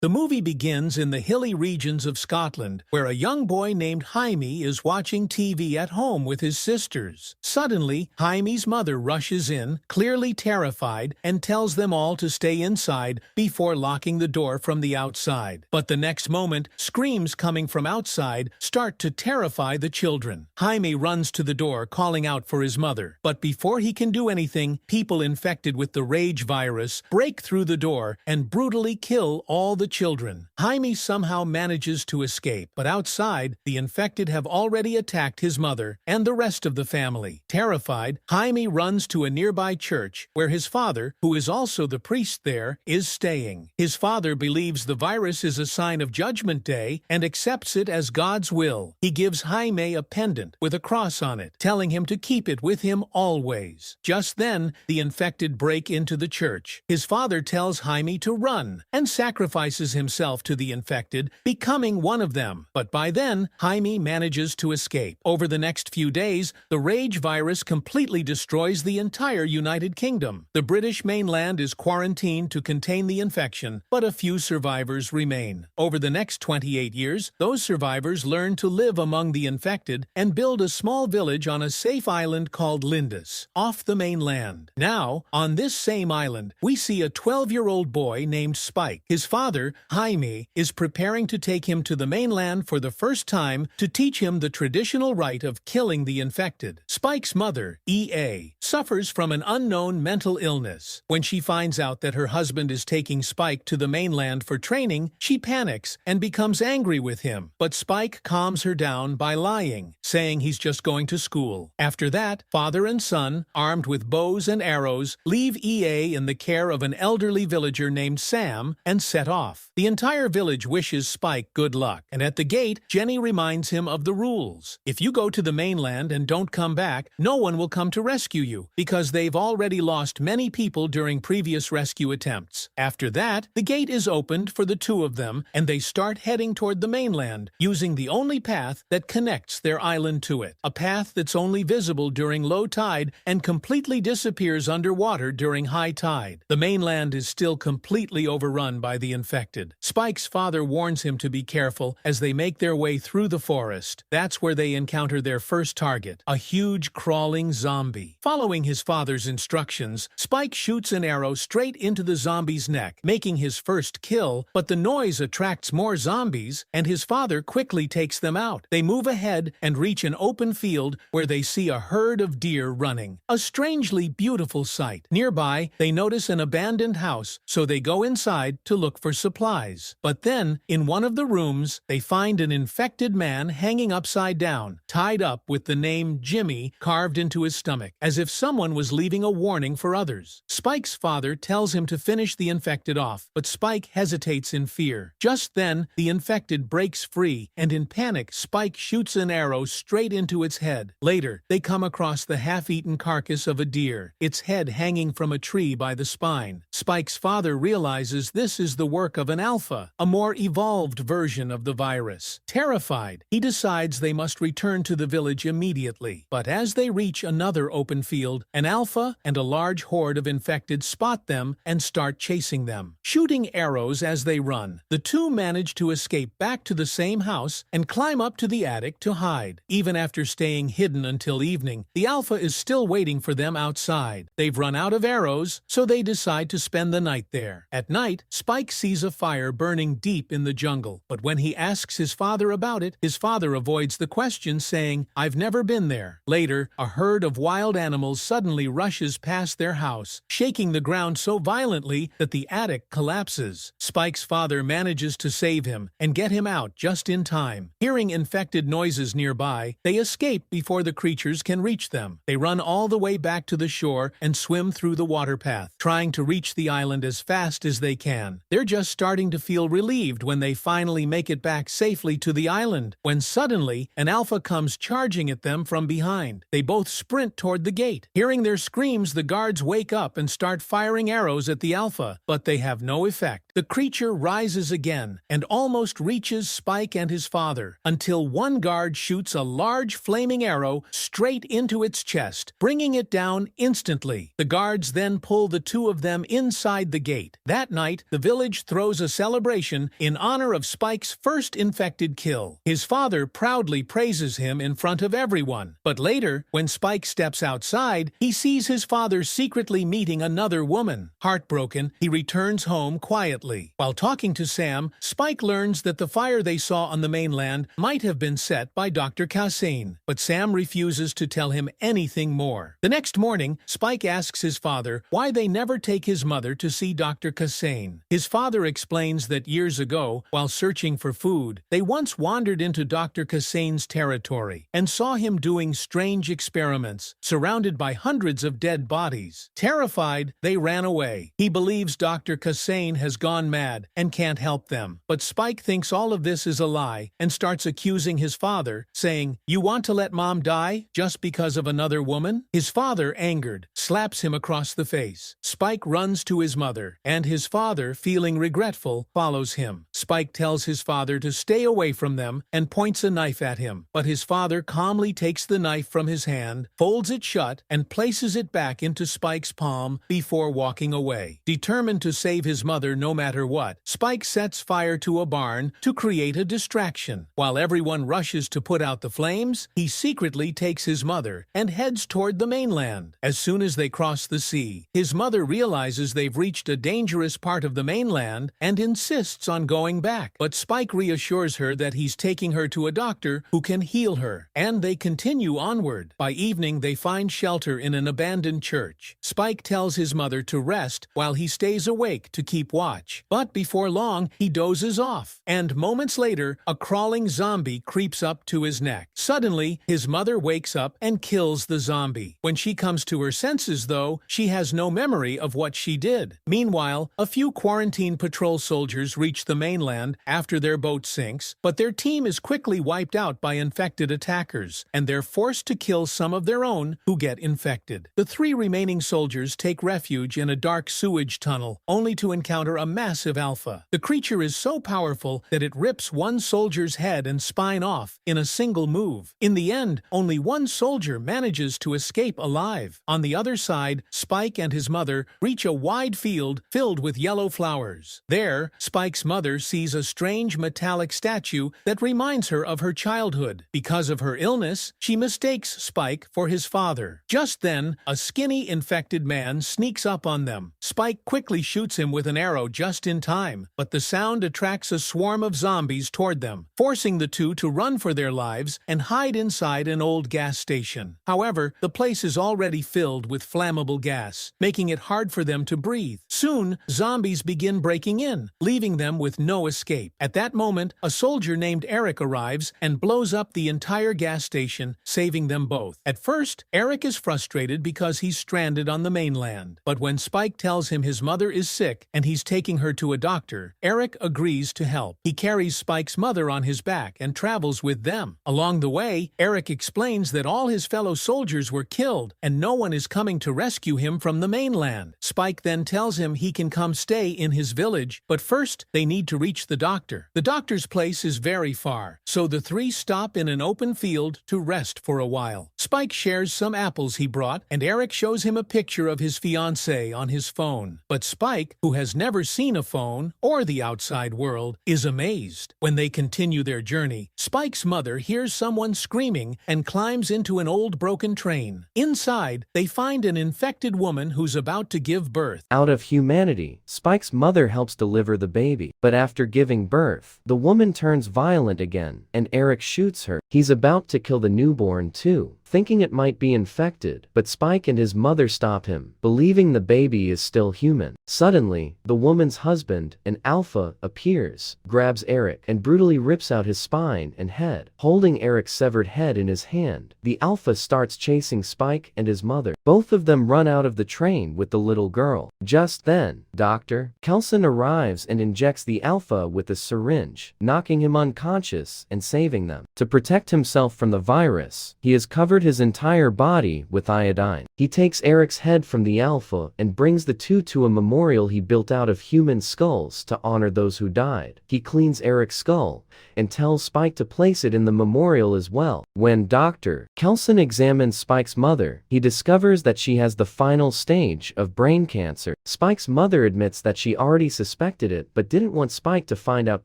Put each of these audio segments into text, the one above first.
The movie begins in the hilly regions of Scotland, where a young boy named Jaime is watching TV at home with his sisters. Suddenly, Jaime's mother rushes in, clearly terrified, and tells them all to stay inside before locking the door from the outside. But the next moment, screams coming from outside start to terrify the children. Jaime runs to the door, calling out for his mother. But before he can do anything, people infected with the rage virus break through the door and brutally kill all the children. Jaime somehow manages to escape, but outside, the infected have already attacked his mother and the rest of the family. Terrified, Jaime runs to a nearby church where his father, who is also the priest there, is staying. His father believes the virus is a sign of Judgment Day and accepts it as God's will. He gives Jaime a pendant with a cross on it, telling him to keep it with him always. Just then, the infected break into the church. His father tells Jaime to run and sacrifices himself to the infected, becoming one of them. But by then, Jaime manages to escape. Over the next few days, the rage virus completely destroys the entire United Kingdom. The British mainland is quarantined to contain the infection, but a few survivors remain. Over the next 28 years, those survivors learn to live among the infected and build a small village on a safe island called Lindis, off the mainland. Now, on this same island, we see a 12-year-old boy named Spike. His father, Jaime, is preparing to take him to the mainland for the first time to teach him the traditional rite of killing the infected. Spike's mother, E.A., suffers from an unknown mental illness. When she finds out that her husband is taking Spike to the mainland for training, she panics and becomes angry with him. But Spike calms her down by lying, saying he's just going to school. After that, father and son, armed with bows and arrows, leave E.A. in the care of an elderly villager named Sam and set off. The entire village wishes Spike good luck, and at the gate, Jenny reminds him of the rules. If you go to the mainland and don't come back, no one will come to rescue you, because they've already lost many people during previous rescue attempts. After that, the gate is opened for the two of them, and they start heading toward the mainland, using the only path that connects their island to it. A path that's only visible during low tide and completely disappears underwater during high tide. The mainland is still completely overrun by the infected. Spike's father warns him to be careful as they make their way through the forest. That's where they encounter their first target, a huge crawling zombie. Following his father's instructions, Spike shoots an arrow straight into the zombie's neck, making his first kill, but the noise attracts more zombies, and his father quickly takes them out. They move ahead and reach an open field where they see a herd of deer running. A strangely beautiful sight. Nearby, they notice an abandoned house, so they go inside to look for supplies. But then, in one of the rooms, they find an infected man hanging upside down, tied up with the name Jimmy carved into his stomach, as if someone was leaving a warning for others. Spike's father tells him to finish the infected off, but Spike hesitates in fear. Just then, the infected breaks free, and in panic, Spike shoots an arrow straight into its head. Later, they come across the half-eaten carcass of a deer, its head hanging from a tree by the spine. Spike's father realizes this is the work of an alpha, a more evolved version of the virus. Terrified, he decides they must return to the village immediately. But as they reach another open field, an alpha and a large horde of infected spot them and start chasing them, shooting arrows as they run. The two manage to escape back to the same house and climb up to the attic to hide. Even after staying hidden until evening, the alpha is still waiting for them outside. They've run out of arrows, so they decide to spend the night there. At night, Spike sees a fire burning deep in the jungle, but when he asks his father about it, his father avoids the question, saying, "I've never been there." Later, a herd of wild animals suddenly rushes past their house, shaking the ground so violently that the attic collapses. Spike's father manages to save him and get him out just in time. Hearing infected noises nearby, they escape before the creatures can reach them. They run all the way back to the shore and swim through the water path, trying to reach the island as fast as they can. They're just starting to feel relieved when they finally make it back safely to the island, when suddenly an alpha comes charging at them from behind. They both sprint toward the gate. Hearing their screams, the guards wake up and start firing arrows at the alpha, but they have no effect. The creature rises again and almost reaches Spike and his father, until one guard shoots a large flaming arrow straight into its chest, bringing it down instantly. The guards then pull the two of them inside the gate. That night, the village throws a celebration in honor of Spike's first infected kill. His father proudly praises him in front of everyone. But later, when Spike steps outside, he sees his father secretly meeting another woman. Heartbroken, he returns home quietly. While talking to Sam, Spike learns that the fire they saw on the mainland might have been set by Dr. Kassane, but Sam refuses to tell him anything more. The next morning, Spike asks his father why they never take his mother to see Dr. Kassane. His father explains that years ago, while searching for food, they once wandered into Dr. Kassane's territory and saw him doing strange experiments, surrounded by hundreds of dead bodies. Terrified, they ran away. He believes Dr. Kassane has gone mad and can't help them. But Spike thinks all of this is a lie and starts accusing his father, saying, "You want to let Mom die just because of another woman?" His father, angered, slaps him across the face. Spike runs to his mother, and his father, feeling regretful, follows him. Spike tells his father to stay away from them and points a knife at him, but his father calmly takes the knife from his hand, folds it shut, and places it back into Spike's palm before walking away. Determined to save his mother no matter what, Spike sets fire to a barn to create a distraction. While everyone rushes to put out the flames, he secretly takes his mother and heads toward the mainland. As soon as they cross the sea, his mother realizes they've reached a dangerous part of the mainland and insists on going back. But Spike reassures her that he's taking her to a doctor who can heal her, and they continue onward. By evening, they find shelter in an abandoned church. Spike tells his mother to rest while he stays awake to keep watch. But before long, he dozes off, and moments later, a crawling zombie creeps up to his neck. Suddenly, his mother wakes up and kills the zombie. When she comes to her senses, though, she has no memory of what she did. Meanwhile, a few quarantine patrol soldiers reach the mainland after their boat sinks, but their team is quickly wiped out by infected attackers, and they're forced to kill some of their own who get infected. The three remaining soldiers take refuge in a dark sewage tunnel, only to encounter a massive alpha. The creature is so powerful that it rips one soldier's head and spine off in a single move. In the end, only one soldier manages to escape alive. On the other side, Spike and his mother reach a wide field filled with yellow flowers. There, Spike's mother sees a strange metallic statue that reminds her of her childhood. Because of her illness, she mistakes Spike for his father. Just then, a skinny, infected man sneaks up on them. Spike quickly shoots him with an arrow just in time, but the sound attracts a swarm of zombies toward them, forcing the two to run for their lives and hide inside an old gas station. However, the place is already filled with flammable gas, making it hard for them to breathe. Soon, zombies begin breaking in, leaving them with no escape. At that moment, a soldier named Eric arrives and blows up the entire gas station, saving them both. At first, Eric is frustrated because he's stranded on the mainland. But when Spike tells him his mother is sick and he's taking her to a doctor, Eric agrees to help. He carries Spike's mother on his back and travels with them. Along the way, Eric explains that all his fellow soldiers were killed and no one is coming to rescue him from the mainland. Spike then tells him he can come stay in his village, but first they need to reach the doctor. The doctor's place is very far, so the three stop in an open field to rest for a while. Spike shares some apples he brought, and Eric shows him a picture of his fiancée on his phone. But Spike, who has never seen a phone or the outside world, is amazed. When they continue their journey, Spike's mother hears someone screaming and climbs into an old broken train. Inside, they find an infected woman who's about to give birth. Out of humanity, Spike's mother helps deliver the baby, but after giving birth, the woman turns violent again, and Eric shoots her. He's about to kill the newborn too, thinking it might be infected, but Spike and his mother stop him, believing the baby is still human. Suddenly, the woman's husband, an alpha, appears, grabs Eric, and brutally rips out his spine and head. Holding Eric's severed head in his hand, the alpha starts chasing Spike and his mother. Both of them run out of the train with the little girl. Just then, Dr. Kelson arrives and injects the alpha with a syringe, knocking him unconscious and saving them. To protect himself from the virus, he is covered covered his entire body with iodine. He takes Eric's head from the Alpha and brings the two to a memorial he built out of human skulls to honor those who died. He cleans Eric's skull and tells Spike to place it in the memorial as well. When Dr. Kelson examines Spike's mother, he discovers that she has the final stage of brain cancer. Spike's mother admits that she already suspected it but didn't want Spike to find out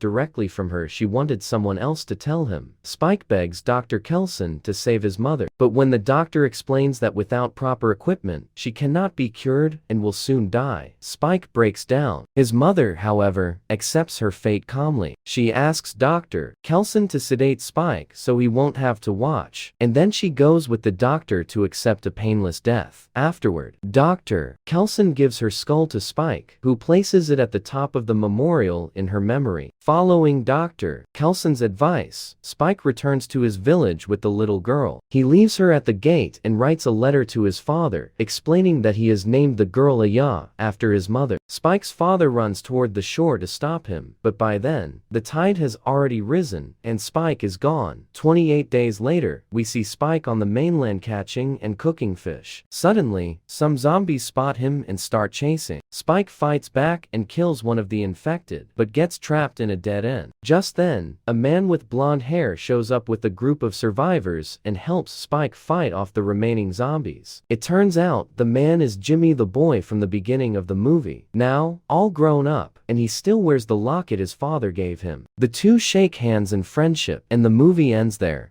directly from her. She wanted someone else to tell him. Spike begs Dr. Kelson to save his mother, but when the doctor explains that without proper equipment, she cannot be cured and will soon die, Spike breaks down. His mother, however, accepts her fate calmly. She asks Dr. Kelson to sedate Spike so he won't have to watch, and then she goes with the doctor to accept a painless death. Afterward, Dr. Kelson gives her skull to Spike, who places it at the top of the memorial in her memory. Following Dr. Kelson's advice, Spike returns to his village with the little girl. He leaves her at the gate and writes a letter to his father, explaining that he has named the girl Aya after his mother. Spike's father runs toward the shore to stop him, but by then, the tide has already risen, and Spike is gone. 28 days later, we see Spike on the mainland catching and cooking fish. Suddenly, some zombies spot him and start chasing. Spike fights back and kills one of the infected, but gets trapped in a dead end. Just then, a man with blonde hair shows up with a group of survivors and helps Spike fight off the remaining zombies. It turns out the man is Jimmy the boy from the beginning of the movie, now all grown up, and he still wears the locket his father gave him. The two shake hands in friendship, and the movie ends there.